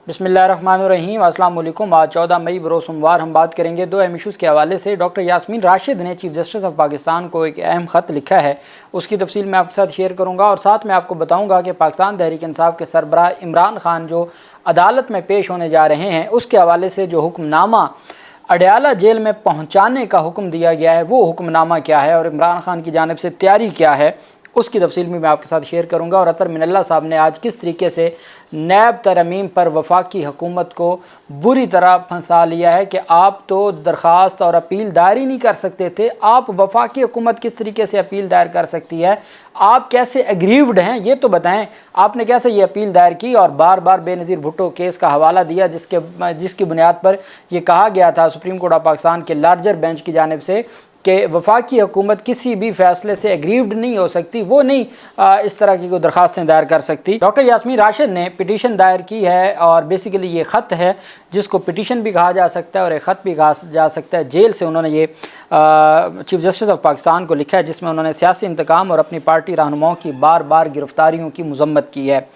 बिस्मिल्लाहिर्रहमानिर्रहीम। अस्सलाम वालेकुम। आज 14 मई बरोज़ सोमवार हम बात करेंगे दो अहम इशूज़ के हवाले से। डॉक्टर यास्मीन राशिद ने चीफ जस्टिस ऑफ पाकिस्तान को एक अहम ख़त लिखा है, उसकी तफसील मैं आपके साथ शेयर करूँगा और साथ में आपको बताऊँगा कि पाकिस्तान तहरीक इंसाफ के सरबराह इमरान खान जो अदालत में पेश होने जा रहे हैं उसके हवाले से जो हुक्मनामा अडयाला जेल में पहुँचाने का हुक्म दिया गया है वो हुक्मनामा क्या है और इमरान खान की जानिब से तैयारी क्या है, उसकी तफसील भी मैं आपके साथ शेयर करूंगा। और अतर मिनल्ला साहब ने आज किस तरीके से नैब तरमीम पर वफाकी हुकूमत को बुरी तरह फंसा लिया है कि आप तो दरख्वास्त और अपील दायर ही नहीं कर सकते थे, आप वफाकी हुकूमत किस तरीके से अपील दायर कर सकती है, आप कैसे एग्रीव्ड हैं ये तो बताएं, आपने कैसे ये अपील दायर की और बार बार बेनज़ीर भुट्टो केस का हवाला दिया जिसकी बुनियाद पर यह कहा गया था सुप्रीम कोर्ट ऑफ पाकिस्तान के लार्जर बेंच की जानिब से कि वफाकी हुकूमत किसी भी फैसले से एग्रीव्ड नहीं हो सकती, वो नहीं इस तरह की कोई दरख्वास्तें दायर कर सकती। डॉक्टर यास्मीन राशिद ने पिटीशन दायर की है और बेसिकली ये ख़त है जिसको पिटीशन भी कहा जा सकता है और एक ख़त भी कहा जा सकता है। जेल से उन्होंने ये चीफ जस्टिस ऑफ पाकिस्तान को लिखा है जिसमें उन्होंने सियासी इंतकाम और अपनी पार्टी रहनुमाओं की बार बार गिरफ्तारियों की मजम्मत की है।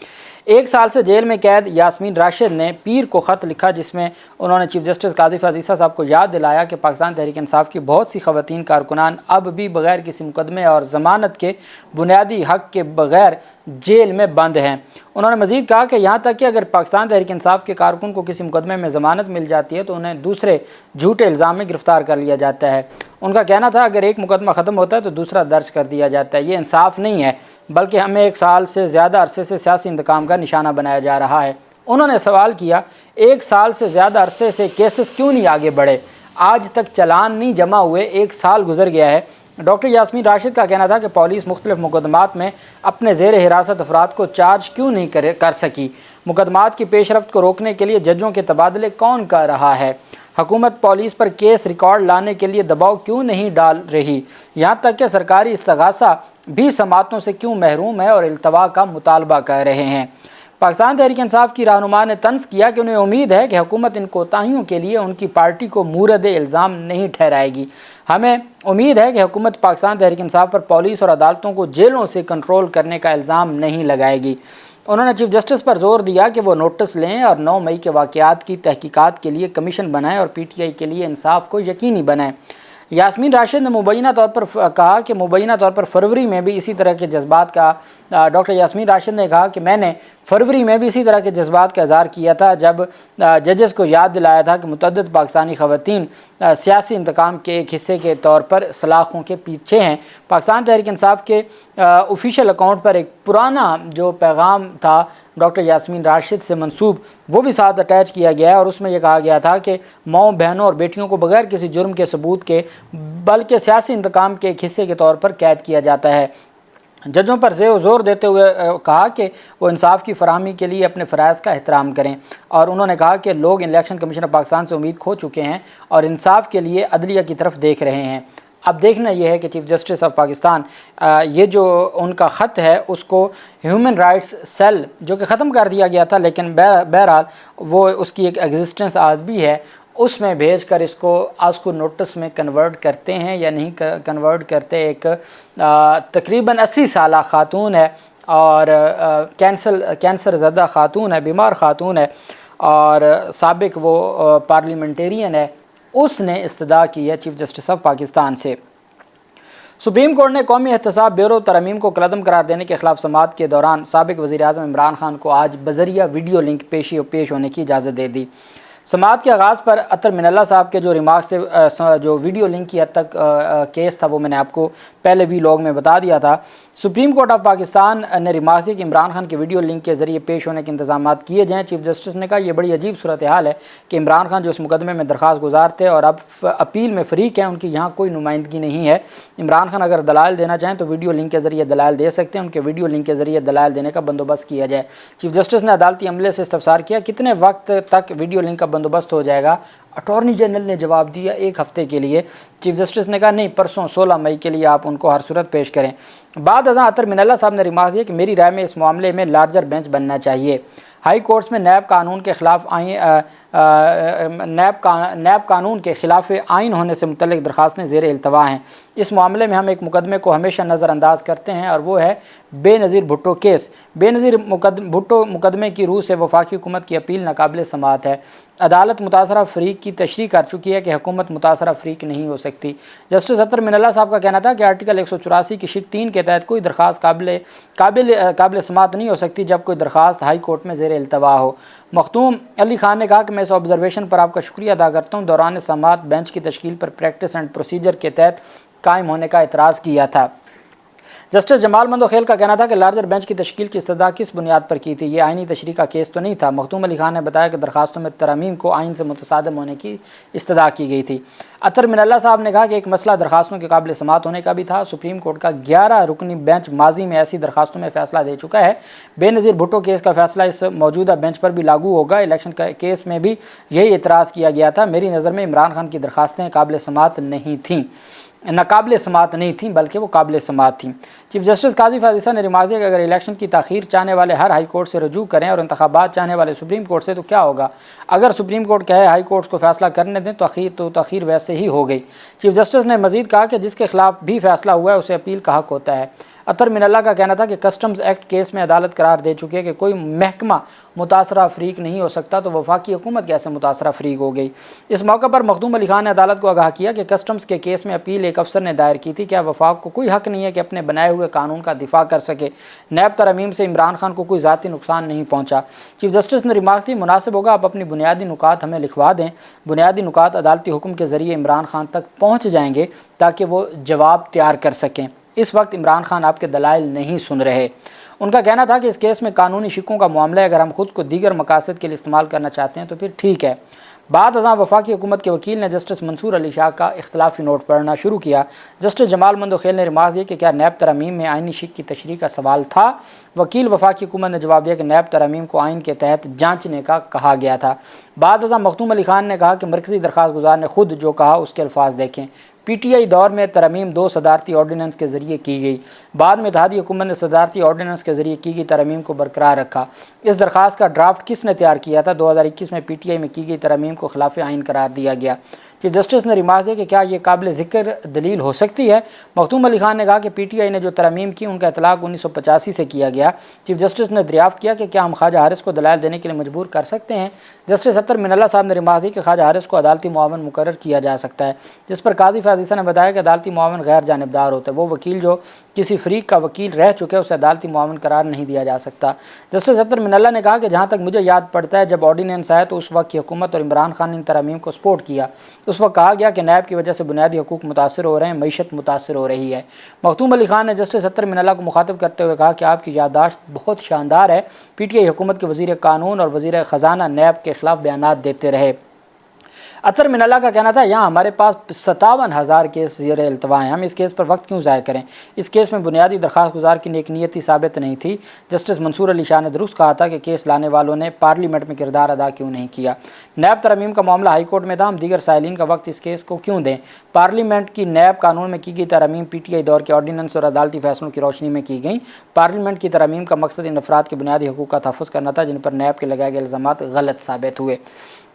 1 साल से जेल में कैद यास्मीन राशिद ने पीर को ख़त लिखा जिसमें उन्होंने चीफ जस्टिस कादिफ अजीज़ा साहब को याद दिलाया कि पाकिस्तान तहरीक इंसाफ की बहुत सी ख़वातीन कारकुनान अब भी बग़ैर किसी मुकदमे और ज़मानत के बुनियादी हक़ के बग़ैर जेल में बंद हैं। उन्होंने मज़ीद कहा कि यहाँ तक कि अगर पाकिस्तान तहरीक इंसाफ के कारकुन को किसी मुकदमे में ज़मानत मिल जाती है तो उन्हें दूसरे झूठे इल्ज़ाम में गिरफ़्तार कर लिया जाता है। उनका कहना था अगर एक मुकदमा ख़त्म होता है तो दूसरा दर्ज कर दिया जाता है, ये इंसाफ नहीं है बल्कि हमें 1 साल से ज़्यादा अरसे से सियासी इंतकाम का निशाना बनाया जा रहा है। उन्होंने सवाल किया 1 साल से ज़्यादा अरसे से केसेस क्यों नहीं आगे बढ़े, आज तक चलान नहीं जमा हुए, 1 साल गुजर गया है। डॉक्टर यास्मीन राशिद का कहना था कि पुलिस मुख्तलिफ मुकदमात में अपने ज़ेर हिरासत अफराद को चार्ज क्यों नहीं कर सकी, मुकदमात की पेशरफ्त को रोकने के लिए जजों के तबादले कौन कर रहा है, हुकूमत पुलिस पर केस रिकॉर्ड लाने के लिए दबाव क्यों नहीं डाल रही, यहाँ तक कि सरकारी इस्तगासा भी समातों से क्यों महरूम है और इल्तवा का मुतालबा कर रहे हैं। पाकिस्तान तहरीक इंसाफ की रहनुमा ने तंज़ किया कि उन्हें उम्मीद है कि हुकूमत इन कोताहियों के लिए उनकी पार्टी को मूरद इल्ज़ाम नहीं ठहराएगी। हमें उम्मीद है कि हुकूमत पाकिस्तान तहरीक इंसाफ पर पुलिस और अदालतों को जेलों से कंट्रोल करने का इल्ज़ाम नहीं लगाएगी। उन्होंने चीफ जस्टिस पर जोर दिया कि वो नोटिस लें और 9 मई के वाक़यात की तहकीकात के लिए कमीशन बनाएं और PTI के लिए इंसाफ को यकीनी बनाएं। यास्मीन राशिद ने मुबैना तौर पर कहा कि मुबैना तौर पर फरवरी में भी इसी तरह के जज्बात का डॉक्टर यास्मीन राशिद ने कहा कि मैंने फरवरी में भी इसी तरह के जज्बात का इज़हार किया था जब जजेस को याद दिलाया था कि मुतअद्दिद पाकिस्तानी ख़वातीन सियासी इंतकाम के एक हिस्से के तौर पर सलाखों के पीछे हैं। पाकिस्तान तहरीक इंसाफ के ऑफिशियल अकाउंट पर एक पुराना जो पैगाम था डॉक्टर यास्मीन राशिद से मंसूब वो भी साथ अटैच किया गया है और उसमें यह कहा गया था कि माओ बहनों और बेटियों को बगैर किसी जुर्म के सबूत के बल्कि सियासी इंतकाम के एक हिस्से के तौर पर कैद किया जाता है। जजों पर जोर देते हुए कहा कि वो इंसाफ की फराहमी के लिए अपने फ़राइज़ का एहतराम करें और उन्होंने कहा कि लोग इलेक्शन कमीशन ऑफ पाकिस्तान से उम्मीद खो चुके हैं और इंसाफ के लिए अदलिया की तरफ देख रहे हैं। अब देखना यह है कि चीफ जस्टिस ऑफ पाकिस्तान ये जो उनका ख़त है उसको ह्यूमन राइट्स सेल जो कि ख़त्म कर दिया गया था लेकिन बहरहाल वो उसकी एक एग्जिस्टेंस आज भी है, उसमें भेज कर इसको आज को नोटिस में कन्वर्ट करते हैं या नहीं कन्वर्ट करते। एक तकरीबन 80 साल खातून है और कैंसर ज़दा खातून है, बीमार खातून है और साबिक वो पार्लियामेंटेरियन है, उसने इस्तदा की है चीफ जस्टिस ऑफ पाकिस्तान से। सुप्रीम कोर्ट ने कौमी एहतसाब ब्यूरो तरमीम को कलअदम करार देने के खिलाफ समाअत के दौरान साबिक वज़ीर-ए-आज़म इमरान खान को आज बज़रिया वीडियो लिंक पेश होने की इजाज़त दे दी। समाअत के आगाज़ पर अतर मिनल्ला साहब के जो रिमार्क्स थे जो वीडियो लिंक की हद तक केस था वो मैंने आपको पहले वीलॉग में बता दिया था। सुप्रीम कोर्ट ऑफ पाकिस्तान ने रिमार्क्स दिए कि इमरान खान के वीडियो लिंक के ज़रिए पेश होने के इंतजाम किए जाएँ। चीफ जस्टिस ने कहा यह बड़ी अजीब सूरत हाल है कि इमरान खान जो इस मुकदमे में दरख्वास्त गुजार थे और अब अपील में फ़रीक हैं, उनकी यहाँ कोई नुमाइंदगी नहीं है। इमरान खान अगर दलाल देना चाहें तो वीडियो लिंक के ज़रिए दलाल दे सकते हैं, उनके वीडियो लिंक के ज़रिए दलाल देने का बंदोबस्त किया जाए। चीफ जस्टिस ने अदालती अमले से इस्तफसार किया कितने वक्त तक वीडियो लिंक का बंदोबस्त हो जाएगा। अटॉर्नी जनरल ने जवाब दिया 1 हफ़्ते के लिए। चीफ जस्टिस ने कहा नहीं, परसों 16 मई के लिए आप उनको हर सूरत पेश करें। बाद अतर मिनल्ला साहब ने रिमार्क दिया कि मेरी राय में इस मामले में लार्जर बेंच बनना चाहिए। ہائی کورٹس میں نیب قانون کے خلاف نیب قانون کے خلاف آئین ہونے سے متعلق درخواستیں زیر التوا ہیں۔ اس معاملے میں ہم ایک مقدمے کو ہمیشہ نظر انداز کرتے ہیں اور وہ ہے بے نظیر بھٹو کیس۔ بے نظیر بھٹو مقدمے کی روح سے وفاقی حکومت کی اپیل ناقابل سماعت ہے۔ عدالت متاثرہ فریق کی تشریح کر چکی ہے کہ حکومت متاثرہ فریق نہیں ہو سکتی۔ جسٹس اطہر من اللہ صاحب کا کہنا تھا کہ آرٹیکل 184 کی شق 3 کے تحت کوئی درخواست قابل سماعت نہیں ہو سکتی جب کوئی درخواست ہائی کورٹ میں زیر التوا ہو۔ مختوم علی خان نے کہا کہ میں اس آبزرویشن پر آپ کا شکریہ ادا کرتا ہوں۔ دوران سماعت بینچ کی تشکیل پر پریکٹس اینڈ پروسیجر کے تحت قائم ہونے کا اعتراض کیا تھا۔ جسٹس جمال مندوخیل کا کہنا تھا کہ لارجر بینچ کی تشکیل کی استدعا کس بنیاد پر کی تھی؟ یہ آئینی تشریح کا کیس تو نہیں تھا۔ مختوم علی خان نے بتایا کہ درخواستوں میں ترامیم کو آئین سے متصادم ہونے کی استدعا کی گئی تھی۔ اطہر من اللہ صاحب نے کہا کہ ایک مسئلہ درخواستوں کے قابل سماعت ہونے کا بھی تھا۔ سپریم کورٹ کا 11 رکنی بینچ ماضی میں ایسی درخواستوں میں فیصلہ دے چکا ہے۔ بے نظیر بھٹو کیس کا فیصلہ اس موجودہ بینچ پر بھی لاگو ہوگا۔ الیکشن کیس میں بھی یہی اعتراض کیا گیا تھا۔ میری نظر میں عمران خان کی درخواستیں قابل سماعت نہیں تھیں، ناقابل سماعت نہیں تھیں بلکہ وہ قابل سماعت تھیں۔ چیف جسٹس قاضی فیاض عیسیٰ نے ریمارک دیا کہ اگر الیکشن کی تاخیر چاہنے والے ہر ہائی کورٹ سے رجوع کریں اور انتخابات چاہنے والے سپریم کورٹ سے تو کیا ہوگا؟ اگر سپریم کورٹ کہے ہائی کورٹس کو فیصلہ کرنے دیں تو تاخیر ویسے ہی ہو گئی۔ چیف جسٹس نے مزید کہا کہ جس کے خلاف بھی فیصلہ ہوا ہے اسے اپیل کا حق ہوتا ہے۔ اطہر من اللہ کا کہنا تھا کہ کسٹمز ایکٹ کیس میں عدالت قرار دے چکی ہے کہ کوئی محکمہ متاثرہ فریق نہیں ہو سکتا، تو وفاقی حکومت کیسے متاثرہ فریق ہو گئی؟ اس موقع پر مختوم علی خان نے عدالت کو آگاہ کیا کہ کسٹمز کے کیس میں اپیل ایک افسر نے دائر کی تھی۔ کیا وفاق کو کوئی حق نہیں ہے کہ اپنے بنائے ہوئے قانون کا دفاع کر سکے؟ نیب ترامیم سے عمران خان کو کوئی ذاتی نقصان نہیں پہنچا۔ چیف جسٹس نے ریمارک دی مناسب ہوگا آپ اپنی بنیادی نکات ہمیں لکھوا دیں۔ بنیادی نکات عدالتی حکم کے ذریعے عمران خان تک پہنچ جائیں گے تاکہ وہ جواب تیار کر سکیں۔ اس وقت عمران خان آپ کے دلائل نہیں سن رہے۔ ان کا کہنا تھا کہ اس کیس میں قانونی شکوں کا معاملہ ہے، اگر ہم خود کو دیگر مقاصد کے لیے استعمال کرنا چاہتے ہیں تو پھر ٹھیک ہے۔ بعد ازاں وفاقی حکومت کے وکیل نے جسٹس منصور علی شاہ کا اختلافی نوٹ پڑھنا شروع کیا۔ جسٹس جمال مندوخیل نے ریمارک دیا کہ کیا نیب ترامیم میں آئینی شک کی تشریح کا سوال تھا؟ وکیل وفاقی حکومت نے جواب دیا کہ نیب ترامیم کو آئین کے تحت جانچنے کا کہا گیا تھا۔ بعد ازاں مختوم علی خان نے کہا کہ مرکزی درخواست گزار نے خود جو کہا اس کے الفاظ دیکھیں۔ پی ٹی آئی دور میں ترامیم 2 صدارتی آرڈیننس کے ذریعے کی گئی، بعد میں اتحادی حکومت نے صدارتی آرڈیننس کے ذریعے کی گئی ترامیم کو برقرار رکھا۔ اس درخواست کا ڈرافٹ کس نے تیار کیا تھا؟ 2021 میں پی ٹی آئی میں کی گئی ترامیم کو خلاف آئین قرار دیا گیا۔ چیف جسٹس نے ریمارک دیا کہ کیا یہ قابل ذکر دلیل ہو سکتی ہے؟ مختوم علی خان نے کہا کہ پی ٹی آئی نے جو ترامیم کی ان کا اطلاق 1985 سے کیا گیا۔ چیف جسٹس نے دریافت کیا کہ کیا ہم خواجہ حارث کو دلائل دینے کے لیے مجبور کر سکتے ہیں؟ جسٹس اطہر من اللہ صاحب نے ریمارک دی کہ خواجہ حارث کو عدالتی معاون مقرر کیا جا سکتا ہے، جس پر قاضی فیاض عیسیٰ نے بتایا کہ عدالتی معاون غیر جانبدار ہوتا ہے۔ وہ وکیل جو کسی فریق کا وکیل رہ چکے اسے عدالتی معاون قرار نہیں دیا جا سکتا۔ جسٹس اطہر من اللہ نے کہا کہ جہاں تک مجھے یاد پڑتا ہے جب آرڈیننس آیا تو اس وقت کی حکومت اور عمران خان نے ان ترامیم کو سپورٹ کیا۔ اس وقت کہا گیا کہ نیب کی وجہ سے بنیادی حقوق متاثر ہو رہے ہیں، معیشت متاثر ہو رہی ہے۔ مختوم علی خان نے جسٹس اطہر من اللہ کو مخاطب کرتے ہوئے کہا کہ آپ کی یادداشت بہت شاندار ہے۔ پی ٹی آئی حکومت کے وزیر قانون اور وزیر خزانہ نیب کے خلاف بیانات دیتے رہے۔ اطہر من اللہ کا کہنا تھا یہاں ہمارے پاس 57,000 کیس زیر التوا ہیں، ہم اس کیس پر وقت کیوں ضائع کریں؟ اس کیس میں بنیادی درخواست گزار کی نیک نیتی ثابت نہیں تھی۔ جسٹس منصور علی شاہ نے درست کہا تھا کہ کیس لانے والوں نے پارلیمنٹ میں کردار ادا کیوں نہیں کیا؟ نیب ترامیم کا معاملہ ہائی کورٹ میں تھا، ہم دیگر سائلین کا وقت اس کیس کو کیوں دیں؟ پارلیمنٹ کی نیب قانون میں کی گئی ترامیم پی ٹی آئی دور کے آرڈیننس اور عدالتی فیصلوں کی روشنی میں کی گئیں۔ پارلیمنٹ کی ترامیم کا مقصد ان افراد کے بنیادی حقوق کا تحفظ کرنا تھا جن پر نیب کے لگائے گئے الزامات غلط ثابت ہوئے۔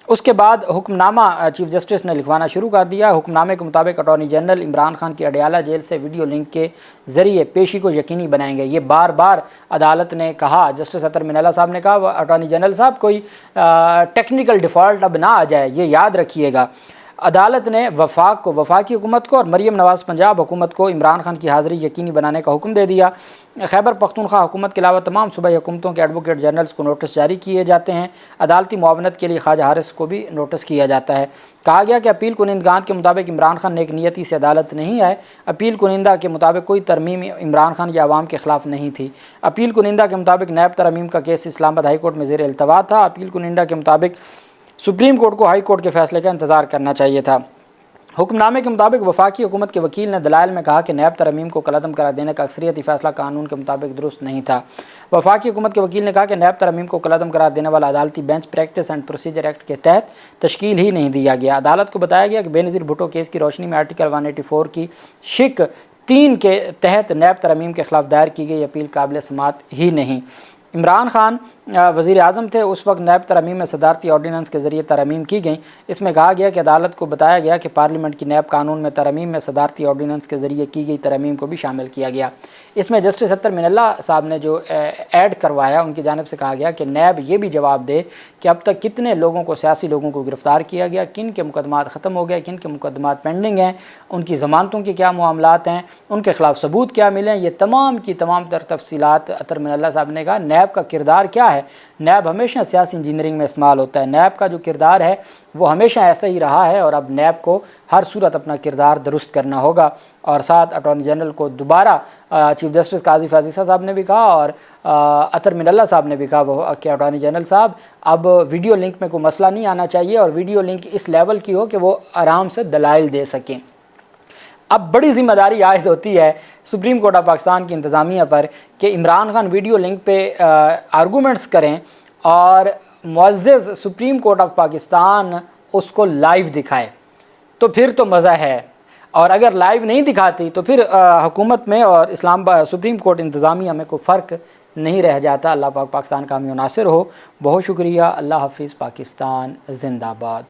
اس کے بعد حکم نامہ چیف جسٹس نے لکھوانا شروع کر دیا۔ حکم نامے کے مطابق اٹارنی جنرل عمران خان کی اڈیالہ جیل سے ویڈیو لنک کے ذریعے پیشی کو یقینی بنائیں گے۔ یہ بار بار عدالت نے کہا۔ جسٹس اطہر من اللہ صاحب نے کہا اٹارنی جنرل صاحب کوئی ٹیکنیکل ڈیفالٹ اب نہ آ جائے، یہ یاد رکھیے گا۔ عدالت نے وفاقی حکومت کو اور مریم نواز پنجاب حکومت کو عمران خان کی حاضری یقینی بنانے کا حکم دے دیا۔ خیبر پختونخوا حکومت کے علاوہ تمام صوبائی حکومتوں کے ایڈوکیٹ جنرلز کو نوٹس جاری کیے جاتے ہیں۔ عدالتی معاونت کے لیے خواجہ حارث کو بھی نوٹس کیا جاتا ہے۔ کہا گیا کہ اپیل کنندگان کے مطابق عمران خان نیک نیتی سے عدالت نہیں آئے۔ اپیل کنندہ کے مطابق کوئی ترمیم عمران خان یا عوام کے خلاف نہیں تھی۔ اپیل کنندہ کے مطابق نیب ترمیم کا کیس اسلام آباد ہائی کورٹ میں زیر التوا تھا۔ اپیل کنندہ کے مطابق سپریم کورٹ کو ہائی کورٹ کے فیصلے کا انتظار کرنا چاہیے تھا۔ حکم نامے کے مطابق وفاقی حکومت کے وکیل نے دلائل میں کہا کہ نیب ترمیم کو کالعدم قرار دینے کا اکثریتی فیصلہ قانون کے مطابق درست نہیں تھا۔ وفاقی حکومت کے وکیل نے کہا کہ نیب ترمیم کو کالعدم قرار دینے والا عدالتی bench practice and procedure act کے تحت تشکیل ہی نہیں دیا گیا۔ عدالت کو بتایا گیا کہ بے نظیر بھٹو کیس کی روشنی میں آرٹیکل 184 کی شق 3 کے تحت نیب ترمیم کے خلاف دائر کی گئی اپیل قابل سماعت ہی نہیں۔ عمران خان वज़ीर आज़म थे उस वक्त नैब तरमीम में सदारती ऑर्डीनेंस के ज़रिए तरमीम की गई। इसमें कहा गया कि अदालत को बताया गया कि पार्लियामेंट की नैब कानून में तरमीम में सदारती ऑर्डीनेंस के ज़रिए की गई तरमीम को भी शामिल किया गया। इसमें जस्टिस अत्तर मिनल्ला साहब ने जो ऐड करवाया, उनकी जानिब से कहा गया कि नैब ये भी जवाब दे कि अब तक कितने लोगों को, सियासी लोगों को गिरफ़्तार किया गया, किन के मुकदमात ख़त्म हो गए, किन के मुकदमात पेंडिंग हैं, उनकी ज़मानतों के क्या मामलात हैं, उनके ख़िलाफ़ सबूत क्या मिले, ये तमाम की तमाम तर तफसीलात अत्तर मिनल्ला साहब ने कहा। नैब का किरदार क्या है? नैब हमेशा सियासी इंजीनियरिंग में इस्तेमाल होता है। नैब का जो किरदार है वो हमेशा ऐसा ही रहा है और अब नैब को हर सूरत अपना किरदार दुरुस्त करना होगा। और साथ अटॉर्नी जनरल को दोबारा चीफ जस्टिस काजी फाज़िसा साहब ने भी कहा और अत्तर मिनल्ला साहब ने भी कहा वो कि अटॉर्नी जनरल साहब अब वीडियो लिंक में कोई मसला नहीं आना चाहिए और वीडियो लिंक इस लेवल की हो कि वो आराम से दलाइल दे सकें। अब बड़ी ज़िम्मेदारी आयद होती है सुप्रीम कोर्ट ऑफ पाकिस्तान की इंतज़ामिया पर कि इमरान खान वीडियो लिंक पे आर्गूमेंट्स करें और मुअज़्ज़ज़ सुप्रीम कोर्ट ऑफ पाकिस्तान उसको लाइव दिखाए, तो फिर तो मज़ा है। और अगर लाइव नहीं दिखाती तो फिर हुकूमत में और इस्लामाबाद सुप्रीम कोर्ट इंतज़ामिया में कोई फ़र्क नहीं रह जाता। अल्लाह पाक पाकिस्तान का हामी नासिर हो। बहुत शुक्रिया। अल्लाह हाफ़िज़। पाकिस्तान ज़िंदाबाद।